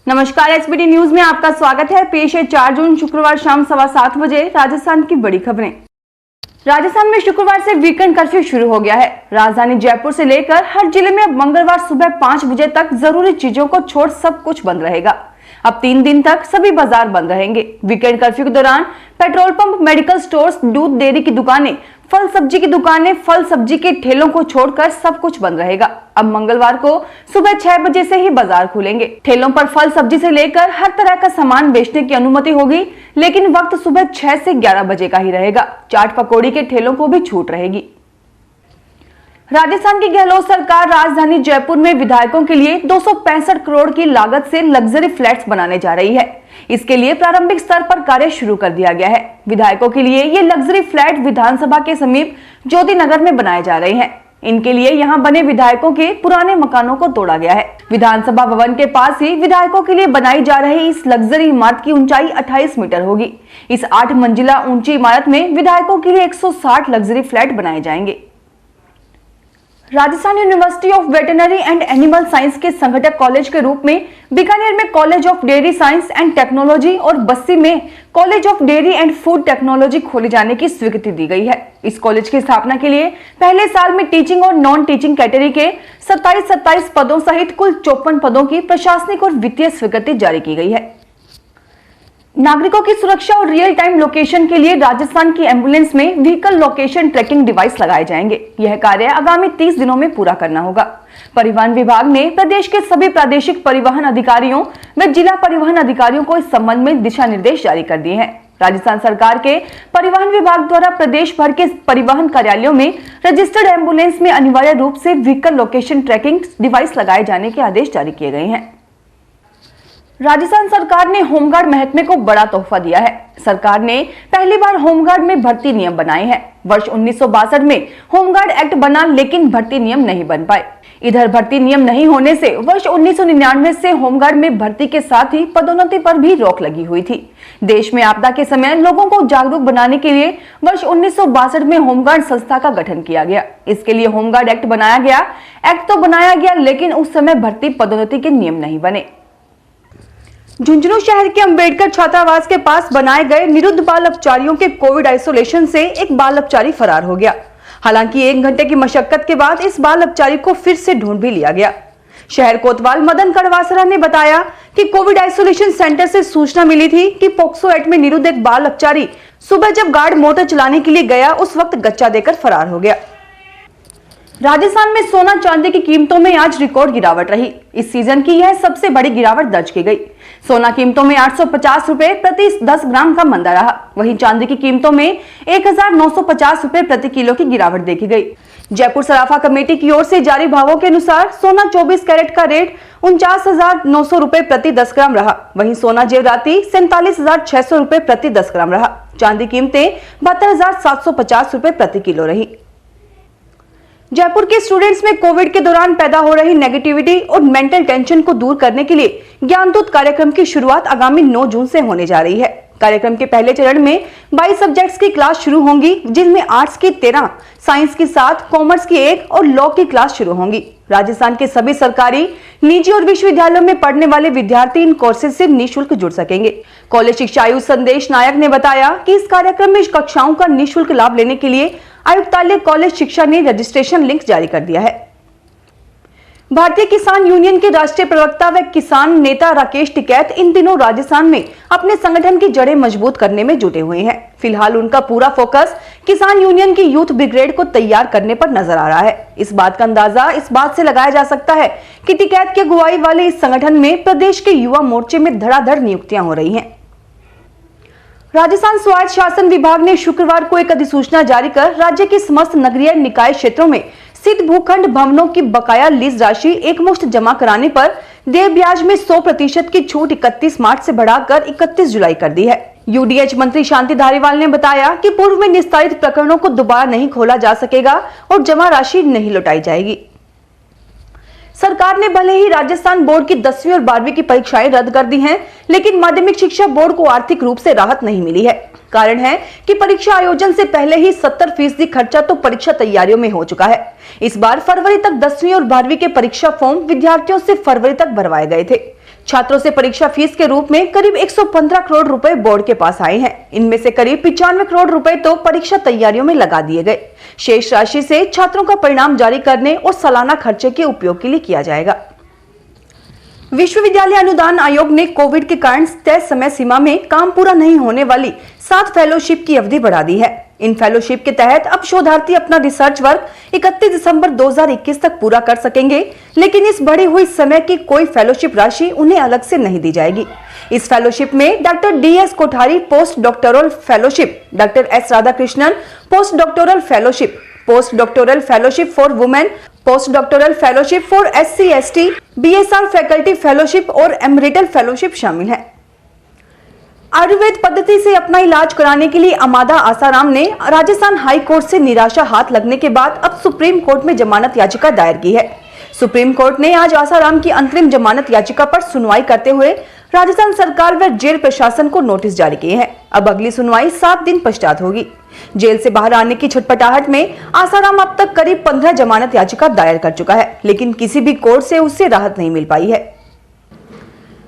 नमस्कार, SBT news में आपका स्वागत है। पेश है 4 जून शुक्रवार शाम 7:15 बजे राजस्थान की बड़ी खबरें। राजस्थान में शुक्रवार से वीकेंड कर्फ्यू शुरू हो गया है। राजधानी जयपुर से लेकर हर जिले में अब मंगलवार सुबह 5 बजे तक जरूरी चीजों को छोड़ सब कुछ बंद रहेगा। अब 3 दिन तक सभी बाजार बंद रहेंगे। वीकेंड कर्फ्यू के दौरान पेट्रोल पंप, मेडिकल स्टोर्स, दूध डेयरी की दुकानें, फल सब्जी की दुकानें, फल सब्जी के ठेलों को छोड़कर सब कुछ बंद रहेगा। अब मंगलवार को सुबह 6 बजे से ही बाजार खुलेंगे। ठेलों पर फल सब्जी से लेकर हर तरह का सामान बेचने की अनुमति होगी, लेकिन वक्त सुबह 6 से 11 बजे का ही रहेगा। चाट पकौड़ी के ठेलों को भी छूट रहेगी। राजस्थान की गहलोत सरकार राजधानी जयपुर में विधायकों के लिए 265 करोड़ की लागत से लग्जरी फ्लैट्स बनाने जा रही है। इसके लिए प्रारंभिक स्तर पर कार्य शुरू कर दिया गया है। विधायकों के लिए ये लग्जरी फ्लैट विधानसभा के समीप ज्योति नगर में बनाए जा रहे हैं। इनके लिए यहाँ बने विधायकों के पुराने मकानों को तोड़ा गया है। विधानसभा भवन के पास ही विधायकों के लिए बनाई जा रही इस लग्जरी इमारत की ऊंचाई 28 मीटर होगी। इस 8 मंजिला ऊंची इमारत में विधायकों के लिए 160 लग्जरी फ्लैट बनाए जाएंगे। Rajasthan university of veterinary and animal science के संघटक कॉलेज के रूप में बीकानेर में college of dairy science and technology और बस्सी में college of dairy and food technology खोले जाने की स्वीकृति दी गई है। इस कॉलेज की स्थापना के लिए पहले साल में टीचिंग और नॉन टीचिंग कैटेगरी के 27 पदों सहित कुल 54 पदों की प्रशासनिक और वित्तीय स्वीकृति जारी की गई है। नागरिकों की सुरक्षा और रियल टाइम लोकेशन के लिए राजस्थान की एम्बुलेंस में व्हीकल लोकेशन ट्रैकिंग डिवाइस लगाए जाएंगे। यह कार्य आगामी 30 दिनों में पूरा करना होगा। परिवहन विभाग ने प्रदेश के सभी प्रादेशिक परिवहन अधिकारियों व जिला परिवहन अधिकारियों को इस संबंध में दिशा निर्देश जारी कर दिए हैं। राजस्थान सरकार के परिवहन विभाग द्वारा प्रदेश भर के परिवहन कार्यालयों में रजिस्टर्ड एम्बुलेंस में अनिवार्य रूप से व्हीकल लोकेशन ट्रैकिंग डिवाइस लगाए जाने के आदेश जारी किए गए हैं। राजस्थान सरकार ने होमगार्ड महकमे को बड़ा तोहफा दिया है। सरकार ने पहली बार होमगार्ड में भर्ती नियम बनाए हैं। वर्ष 1962 में होमगार्ड एक्ट बना, लेकिन भर्ती नियम नहीं बन पाए। इधर भर्ती नियम नहीं होने से वर्ष 1999 से होमगार्ड में भर्ती के साथ ही पदोन्नति पर भी रोक लगी हुई थी। देश में आपदा के समय लोगों को जागरूक बनाने के लिए वर्ष 1962 में होमगार्ड संस्था का गठन किया गया। इसके लिए होमगार्ड एक्ट बनाया गया। एक्ट तो बनाया गया, लेकिन उस समय भर्ती पदोन्नति के नियम नहीं बने। झुंझुनू शहर के अंबेडकर छात्रावास के पास बनाए गए निरुद्ध बाल अपचारियों के कोविड आइसोलेशन से एक बाल अपचारी फरार हो गया। हालांकि 1 घंटे की मशक्कत के बाद इस बाल अपचारी को फिर से ढूंढ भी लिया गया। शहर कोतवाल मदन कड़वासरा ने बताया कि कोविड आइसोलेशन सेंटर से सूचना मिली थी कि पोक्सो एक्ट में निरुद्ध एक बाल अपचारी सुबह जब गार्ड मोटर चलाने के लिए गया, उस वक्त गच्चा देकर फरार हो गया। राजस्थान में सोना चांदी की कीमतों में आज रिकॉर्ड गिरावट रही। इस सीजन की यह सबसे बड़ी गिरावट दर्ज की गई। सोना कीमतों में 850 रुपए प्रति 10 ग्राम का मंदा रहा। वहीं चांदी की कीमतों में 1950 रुपए प्रति किलो की गिरावट देखी गई। जयपुर सराफा कमेटी की ओर से जारी भावों के अनुसार सोना 24 कैरेट का रेट 49,900 रुपए प्रति 10 ग्राम रहा। वहीं सोना जेवराती 47,600 रुपए प्रति 10 ग्राम रहा। चांदी कीमतें 72,750 रुपए प्रति किलो रही। जयपुर के स्टूडेंट्स में कोविड के दौरान पैदा हो रही नेगेटिविटी और मेंटल टेंशन को दूर करने के लिए ज्ञानदूत कार्यक्रम की शुरुआत आगामी 9 जून से होने जा रही है। कार्यक्रम के पहले चरण में 22 सब्जेक्ट्स की क्लास शुरू होंगी, जिनमें आर्ट्स की 13, साइंस की 7, कॉमर्स की 1 और लॉ की क्लास शुरू होंगी। राजस्थान के सभी सरकारी, निजी और विश्वविद्यालयों में पढ़ने वाले विद्यार्थी इन कोर्सेज से निःशुल्क जुड़ सकेंगे। कॉलेज शिक्षा आयुक्त संदेश नायक ने बताया कि इस कार्यक्रम में कक्षाओं का निःशुल्क लाभ लेने के लिए आयुक्तालय कॉलेज शिक्षा ने रजिस्ट्रेशन लिंक जारी कर दिया है। भारतीय किसान यूनियन के राष्ट्रीय प्रवक्ता व किसान नेता राकेश टिकैत इन दिनों राजस्थान में अपने संगठन की जड़ें मजबूत करने में जुटे हुए हैं। फिलहाल उनका पूरा फोकस किसान यूनियन की यूथ ब्रिगेड को तैयार करने पर नजर आ रहा है। इस बात का अंदाजा इस बात से लगाया जा सकता है कि टिकैत की अगुवाई वाले इस संगठन में प्रदेश के युवा मोर्चे में धड़ाधड़ नियुक्तियां हो रही हैं। राजस्थान स्वायत्त शासन विभाग ने शुक्रवार को एक अधिसूचना जारी कर राज्य के समस्त नगरीय निकाय क्षेत्रों में स्थित भूखंड भवनों की बकाया लीज राशि एकमुश्त जमा कराने पर देय ब्याज में 100% की छूट 31 मार्च से बढ़ाकर 31 जुलाई कर दी है। यूडीएच मंत्री शांति धारीवाल ने बताया कि पूर्व में निस्तारित प्रकरणों को दोबारा नहीं खोला जा सकेगा और जमा राशि नहीं लौटाई जाएगी। सरकार ने भले ही राजस्थान बोर्ड की 10वीं और 12वीं की परीक्षाएं रद्द कर दी हैं, लेकिन माध्यमिक शिक्षा बोर्ड को आर्थिक रूप से राहत नहीं मिली है। कारण है कि परीक्षा आयोजन से पहले ही 70% खर्चा तो परीक्षा तैयारियों में हो चुका है। इस बार फरवरी तक 10वीं और 12वीं के परीक्षा फॉर्म विद्यार्थियों से फरवरी तक भरवाए गए थे। छात्रों से परीक्षा फीस के रूप में करीब 115 करोड़ रुपए बोर्ड के पास आए हैं। इनमें से करीब 95 करोड़ रुपए तो परीक्षा तैयारियों में लगा दिए गए। शेष राशि से छात्रों का परिणाम जारी करने और सालाना खर्चे के उपयोग के लिए किया जाएगा। विश्वविद्यालय अनुदान आयोग ने कोविड के कारण तय समय सीमा में काम पूरा नहीं होने वाली 7 फेलोशिप की अवधि बढ़ा दी है। इन फेलोशिप के तहत अब शोधार्थी अपना रिसर्च वर्क 31 दिसंबर 2021 तक पूरा कर सकेंगे, लेकिन इस बढ़ी हुई समय की कोई फेलोशिप राशि उन्हें अलग से नहीं दी जाएगी। इस फेलोशिप में doctor DS Kothari post doctoral fellowship, doctor S Radhakrishnan post doctoral fellowship, post doctoral fellowship for women, post doctoral fellowship for SC/ST, BSR faculty fellowship और एमरिटल फेलोशिप शामिल है। आयुर्वेद पद्धति से अपना इलाज कराने के लिए अमादा आसाराम ने राजस्थान हाई कोर्ट से निराशा हाथ लगने के बाद अब सुप्रीम कोर्ट में जमानत याचिका दायर की है। सुप्रीम कोर्ट ने आज आसाराम की अंतरिम जमानत याचिका पर सुनवाई करते हुए राजस्थान सरकार व जेल प्रशासन को नोटिस जारी किए हैं। अब अगली सुनवाई 7 दिन पश्चात होगी। जेल से बाहर आने की छटपटाहट में आसाराम अब तक करीब 15 जमानत याचिका दायर कर चुका है, लेकिन किसी भी कोर्ट से उससे राहत नहीं मिल पाई है।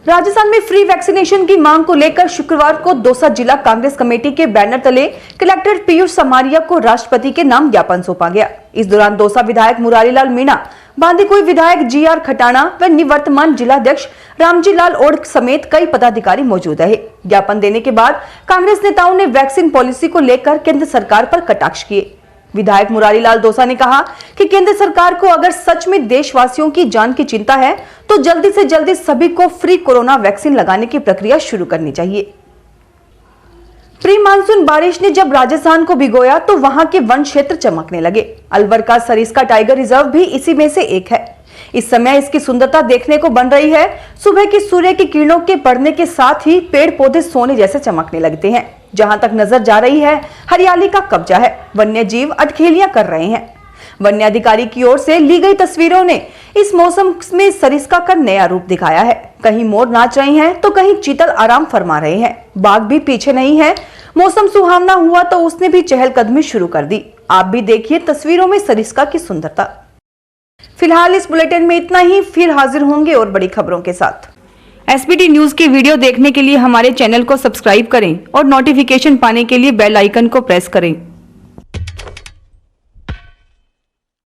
राजस्थान में फ्री वैक्सीनेशन की मांग को लेकर शुक्रवार को दौसा जिला कांग्रेस कमेटी के बैनर तले कलेक्टर पीयूष समारिया को राष्ट्रपति के नाम ज्ञापन सौंपा गया। इस दौरान दौसा विधायक मुरारीलाल मीणा, बांदीकुई विधायक GR खटाना व निवर्तमान जिलाध्यक्ष रामजी लाल ओढ़ समेत कई पदाधिकारी मौजूद रहे। ज्ञापन देने के बाद कांग्रेस नेताओं ने वैक्सीन पॉलिसी को लेकर केंद्र सरकार पर कटाक्ष किए। विधायक मुरारीलाल दौसा ने कहा कि केंद्र सरकार को अगर सच में देशवासियों की जान की चिंता है तो जल्दी से जल्दी सभी को फ्री कोरोना वैक्सीन लगाने की प्रक्रिया शुरू करनी चाहिए। प्री मानसून बारिश ने जब राजस्थान को भिगोया तो वहां के वन क्षेत्र चमकने लगे। अलवर का सरिस्का टाइगर रिजर्व भी इसी में से एक है। इस समय इसकी सुंदरता देखने को बन रही है। सुबह की सूर्य की किरणों के पड़ने के साथ ही पेड़ पौधे सोने जैसे चमकने लगते हैं। जहां तक नजर जा रही है हरियाली का कब्जा है। वन्य जीव अटखेलियां कर रहे हैं। वन्य अधिकारी की ओर से ली गई तस्वीरों ने इस मौसम में सरिस्का का नया रूप दिखाया है। कहीं मोर नाच रहे हैं तो कहीं चीतल आराम फरमा रहे हैं। बाघ भी पीछे नहीं है। मौसम सुहावना हुआ तो उसने भी चहलकदमी शुरू कर दी। आप भी देखिए तस्वीरों में सरिस्का की सुंदरता। फिलहाल इस बुलेटिन में इतना ही। फिर हाजिर होंगे और बड़ी खबरों के साथ। SBT न्यूज की वीडियो देखने के लिए हमारे चैनल को सब्सक्राइब करें और नोटिफिकेशन पाने के लिए बेल आइकन को प्रेस करें।